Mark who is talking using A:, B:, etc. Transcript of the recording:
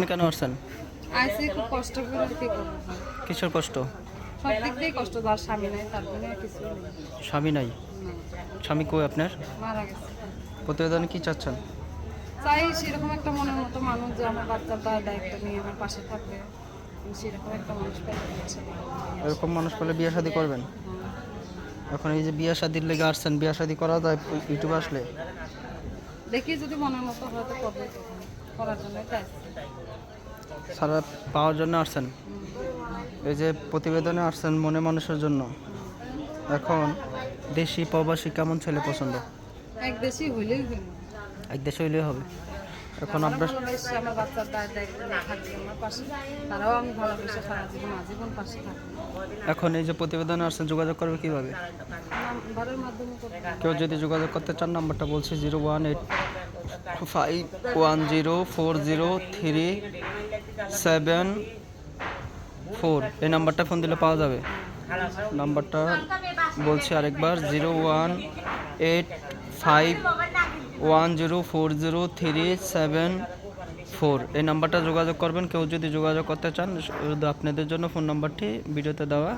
A: কেন আসছেন?
B: আইসি খুব কষ্ট করে কি করবো?
A: কিসের কষ্ট?
B: সব দিক দিয়ে কষ্ট, তার স্বামী নাই, তার জন্য কিছু নেই।
A: স্বামী নাই?
B: না,
A: স্বামী কই আপনার?
B: মারা গেছে।
A: প্রতিবেদনে কি চাচ্ছেন?
B: চাই সেরকম একটা মনের মতো মানুষ যে আমার বাচ্চাটা দায়িত্ব নিয়ে আমার পাশে থাকবে। সেরকম একটা মানুষ পেলে হচ্ছে।
A: এরকম মানুষ পেলে বিয়ে শাদী করবেন? এখন এই যে বিয়ে শাদীর লেগে আসছেন, বিয়ে শাদী করা যায় ইউটিউবে আসলে?
B: দেখি যদি মনের মতো হয় তো করবে, করার জন্য চাই।
A: সারা পাওয়ার জন্য আসছেন? এই যে প্রতিবেদনে আসছেন মনে মানুষের জন্য। এখন দেশি প্রবাসী কেমন ছেলে পছন্দ?
B: এক দেশি হইলেই হইল।
A: এক দেশে হইলেই হবে। এখন আপনার
B: ভালোবেসে আমার বাচ্চার দায়িত্ব নিয়ে থাকবে আমার পাশে, তারাও আমি ভালোবেসে সারা জীবন আজীবন পাশে থাকবো।
A: এখন এই যে প্রতিবেদনে আসছেন, যোগাযোগ করবে কিভাবে?
B: নাম্বারের মাধ্যমে করবে।
A: কেউ যদি যোগাযোগ করতে চান, নাম্বারটা বলছি 018510374। এই নাম্বারটা ফোন দিলে পাওয়া যাবে। নাম্বারটা বলছি আরেকবার, 01851040374। এই নাম্বারটা যোগাযোগ করবেন। কেউ যদি যোগাযোগ করতে চান, শুধু আপনাদের জন্য ফোন নাম্বারটি ভিডিওতে দেওয়া।